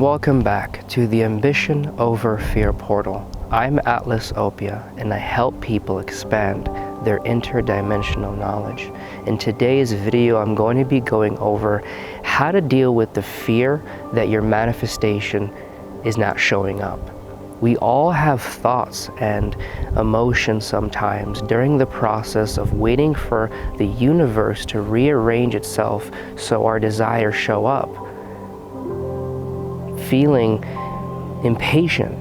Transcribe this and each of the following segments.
Welcome back to the Ambition Over Fear portal. I'm Atlas Opia, and I help people expand their interdimensional knowledge. In today's video, I'm going to be going over how to deal with the fear that your manifestation is not showing up. We all have thoughts and emotions sometimes during the process of waiting for the universe to rearrange itself so our desires show up. Feeling impatient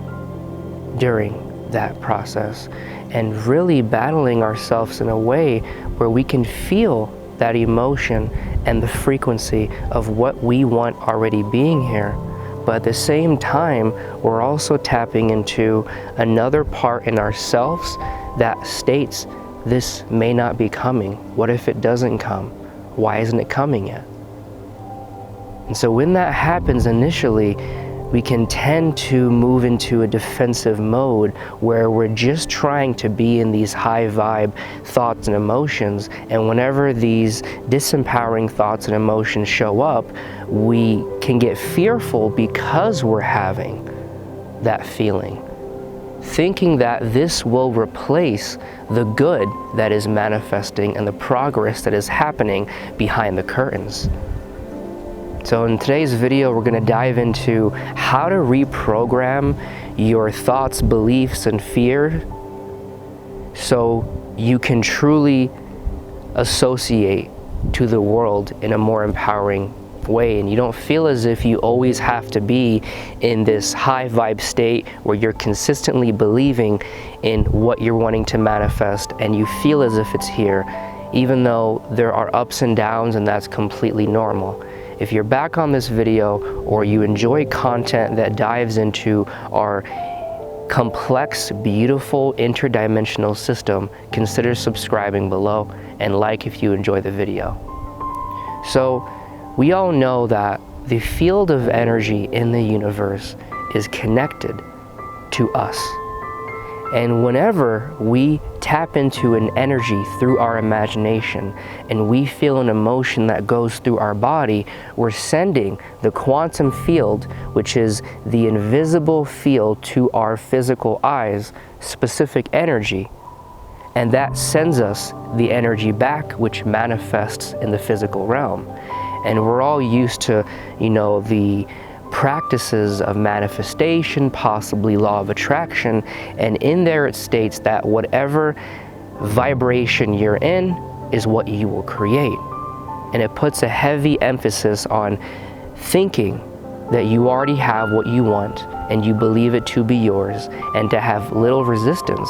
during that process and really battling ourselves in a way where we can feel that emotion and the frequency of what we want already being here. But at the same time, we're also tapping into another part in ourselves that states this may not be coming. What if it doesn't come? Why isn't it coming yet? And so when that happens initially, we can tend to move into a defensive mode where we're just trying to be in these high vibe thoughts and emotions. And whenever these disempowering thoughts and emotions show up, we can get fearful because we're having that feeling, thinking that this will replace the good that is manifesting and the progress that is happening behind the curtains. So in today's video, we're going to dive into how to reprogram your thoughts, beliefs, and fear so you can truly associate to the world in a more empowering way. And you don't feel as if you always have to be in this high vibe state where you're consistently believing in what you're wanting to manifest and you feel as if it's here, even though there are ups and downs, and that's completely normal. If you're back on this video or you enjoy content that dives into our complex, beautiful, interdimensional system, consider subscribing below and like if you enjoy the video. So we all know that the field of energy in the universe is connected to us. And whenever we tap into an energy through our imagination and we feel an emotion that goes through our body, we're sending the quantum field, which is the invisible field to our physical eyes, specific energy. And that sends us the energy back, which manifests in the physical realm. And we're all used to, the practices of manifestation, possibly law of attraction, and in there it states that whatever vibration you're in is what you will create. And it puts a heavy emphasis on thinking that you already have what you want and you believe it to be yours, and to have little resistance.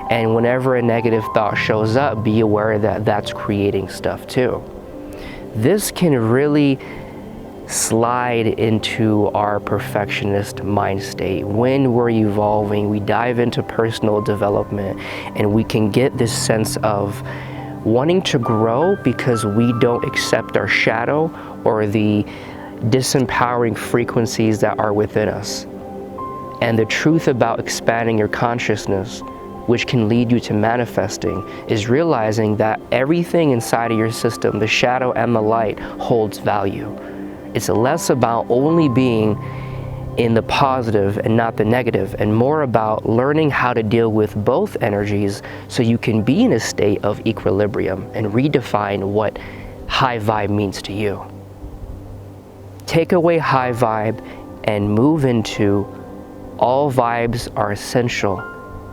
And whenever a negative thought shows up, be aware that that's creating stuff too. This can really slide into our perfectionist mind state. When we're evolving, we dive into personal development and we can get this sense of wanting to grow because we don't accept our shadow or the disempowering frequencies that are within us. And the truth about expanding your consciousness, which can lead you to manifesting, is realizing that everything inside of your system, the shadow and the light, holds value. It's less about only being in the positive and not the negative, and more about learning how to deal with both energies so you can be in a state of equilibrium and redefine what high vibe means to you. Take away high vibe and move into all vibes are essential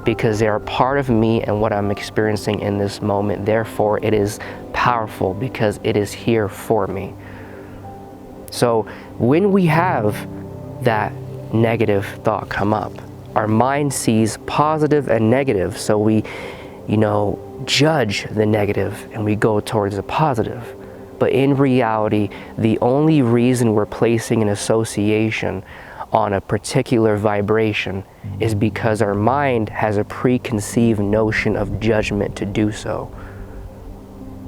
because they are part of me and what I'm experiencing in this moment. Therefore, it is powerful because it is here for me. So when we have that negative thought come up, our mind sees positive and negative. So we, judge the negative and we go towards the positive. But in reality, the only reason we're placing an association on a particular vibration is because our mind has a preconceived notion of judgment to do so.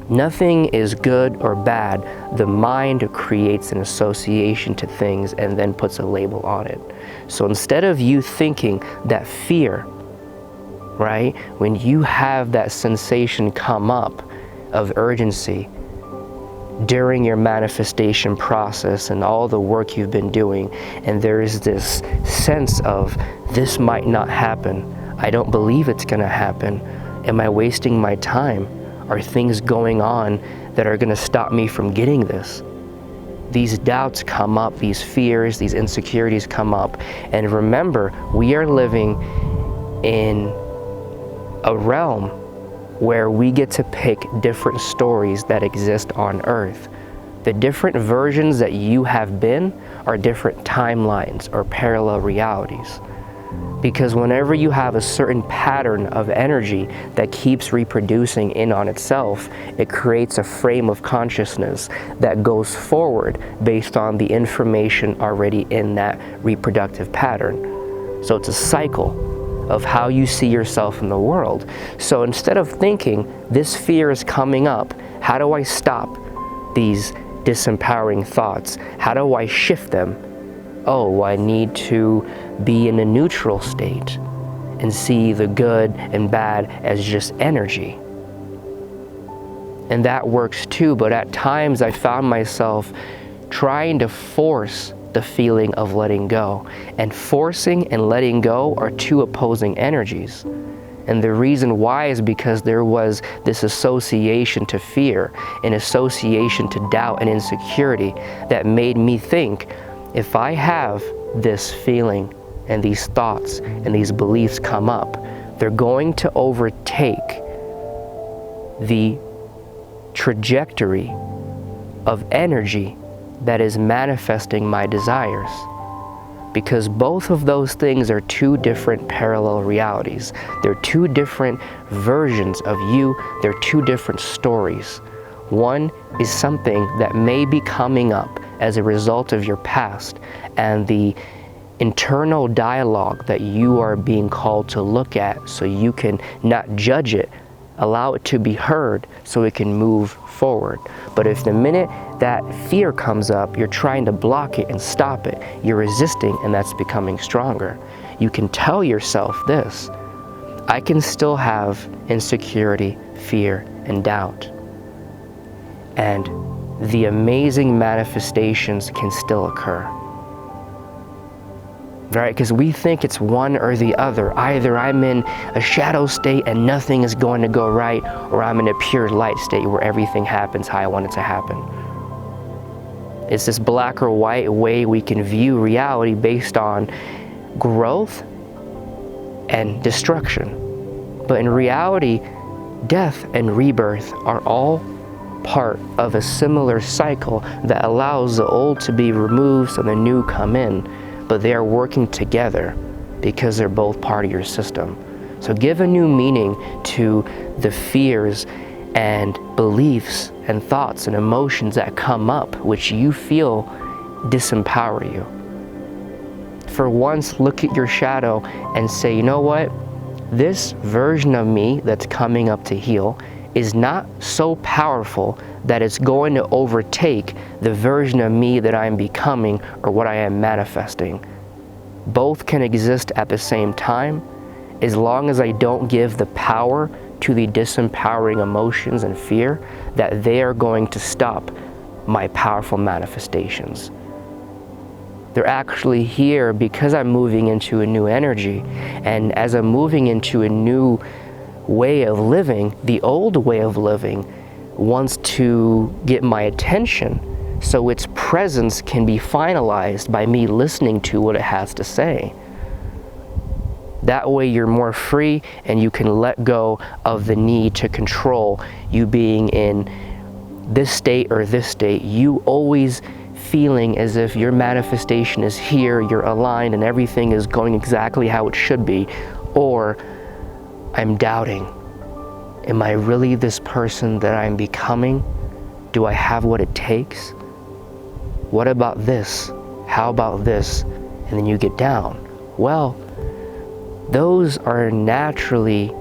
Nothing is good or bad. The mind creates an association to things and then puts a label on it. So instead of you thinking that fear, right, when you have that sensation come up of urgency, during your manifestation process and all the work you've been doing, and there is this sense of, this might not happen. I don't believe it's gonna happen. Am I wasting my time? Are things going on that are gonna stop me from getting this? These doubts come up, these fears, these insecurities come up. And remember, we are living in a realm where we get to pick different stories that exist on Earth. The different versions that you have been are different timelines or parallel realities. Because whenever you have a certain pattern of energy that keeps reproducing in on itself, it creates a frame of consciousness that goes forward based on the information already in that reproductive pattern. So it's a cycle of how you see yourself in the world. So instead of thinking, this fear is coming up, how do I stop these disempowering thoughts? How do I shift them? Oh, I need to be in a neutral state and see the good and bad as just energy. And that works too, but at times I found myself trying to force the feeling of letting go. And forcing and letting go are two opposing energies. And the reason why is because there was this association to fear, an association to doubt and insecurity that made me think, if I have this feeling and these thoughts and these beliefs come up, they're going to overtake the trajectory of energy that is manifesting my desires. Because both of those things are two different parallel realities. They're two different versions of you. They're two different stories. One is something that may be coming up as a result of your past and the internal dialogue that you are being called to look at, so you can not judge it, allow it to be heard so it can move forward. But if the minute that fear comes up, you're trying to block it and stop it, you're resisting, and that's becoming stronger. You can tell yourself this: I can still have insecurity, fear, and doubt. And the amazing manifestations can still occur. Right? Because we think it's one or the other. Either I'm in a shadow state and nothing is going to go right, or I'm in a pure light state where everything happens how I want it to happen. It's this black or white way we can view reality based on growth and destruction. But in reality, death and rebirth are all part of a similar cycle that allows the old to be removed so the new come in. But they are working together because they're both part of your system. So give a new meaning to the fears and beliefs and thoughts and emotions that come up, which you feel disempower you. For once, look at your shadow and say, you know what? This version of me that's coming up to heal is not so powerful that it's going to overtake the version of me that I'm becoming or what I am manifesting. Both can exist at the same time, as long as I don't give the power to the disempowering emotions and fear that they are going to stop my powerful manifestations. They're actually here because I'm moving into a new energy, and as I'm moving into a new way of living, the old way of living wants to get my attention so its presence can be finalized by me listening to what it has to say. That way you're more free and you can let go of the need to control you being in this state or this state. You always feeling as if your manifestation is here, you're aligned and everything is going exactly how it should be. Or I'm doubting, am I really this person that I'm becoming? Do I have what it takes? What about this? How about this? And then you get down. Well, those are naturally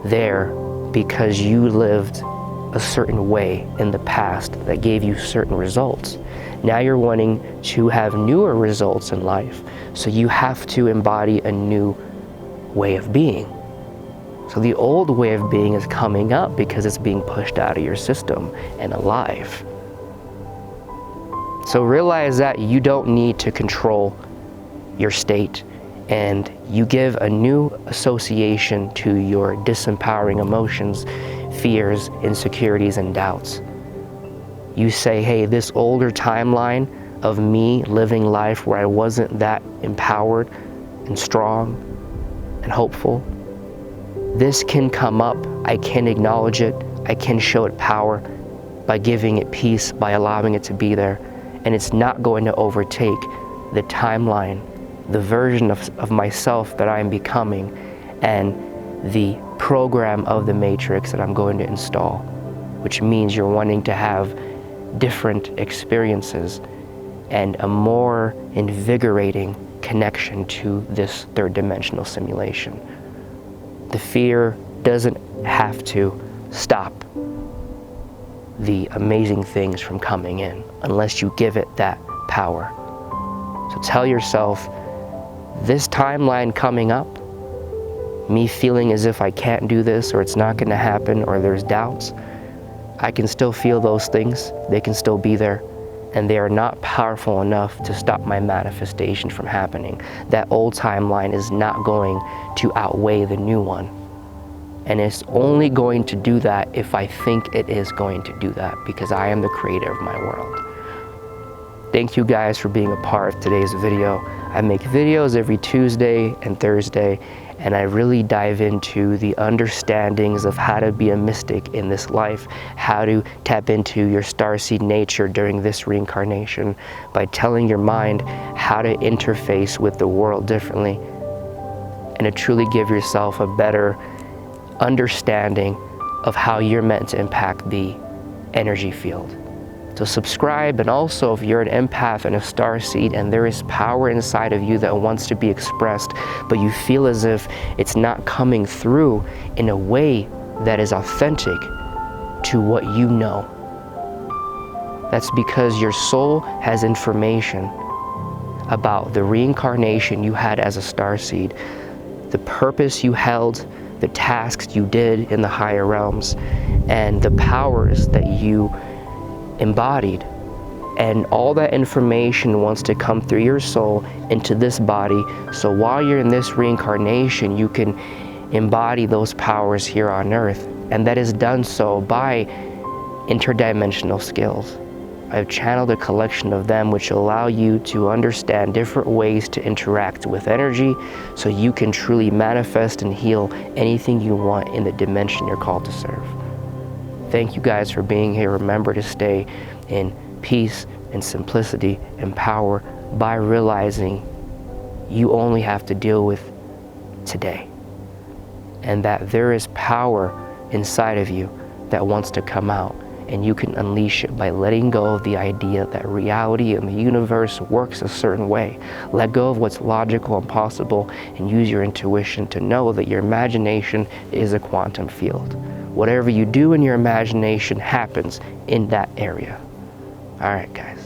there because you lived a certain way in the past that gave you certain results. Now you're wanting to have newer results in life, so you have to embody a new way of being. So the old way of being is coming up because it's being pushed out of your system and alive. So realize that you don't need to control your state, and you give a new association to your disempowering emotions, fears, insecurities, and doubts. You say, hey, this older timeline of me living life where I wasn't that empowered and strong and hopeful, this can come up. I can acknowledge it. I can show it power by giving it peace, by allowing it to be there. And it's not going to overtake the timeline, the version of myself that I'm becoming, and the program of the matrix that I'm going to install, which means you're wanting to have different experiences and a more invigorating connection to this third dimensional simulation. The fear doesn't have to stop the amazing things from coming in unless you give it that power. So tell yourself, this timeline coming up, me feeling as if I can't do this or it's not going to happen or there's doubts, I can still feel those things. They can still be there, and they are not powerful enough to stop my manifestation from happening. That old timeline is not going to outweigh the new one. And it's only going to do that if I think it is going to do that, because I am the creator of my world. Thank you guys for being a part of today's video. I make videos every Tuesday and Thursday, and I really dive into the understandings of how to be a mystic in this life, how to tap into your starseed nature during this reincarnation by telling your mind how to interface with the world differently and to truly give yourself a better understanding of how you're meant to impact the energy field. So subscribe, and also if you're an empath and a starseed and there is power inside of you that wants to be expressed, but you feel as if it's not coming through in a way that is authentic to what you know, that's because your soul has information about the reincarnation you had as a starseed, the purpose you held, the tasks you did in the higher realms, and the powers that you embodied. And all that information wants to come through your soul into this body, so while you're in this reincarnation you can embody those powers here on earth. And that is done so by interdimensional skills. I've channeled a collection of them which allow you to understand different ways to interact with energy, so you can truly manifest and heal anything you want in the dimension you're called to serve. Thank you guys for being here. Remember to stay in peace and simplicity and power by realizing you only have to deal with today, and that there is power inside of you that wants to come out, and you can unleash it by letting go of the idea that reality and the universe works a certain way. Let go of what's logical and possible and use your intuition to know that your imagination is a quantum field. Whatever you do in your imagination happens in that area. All right, guys.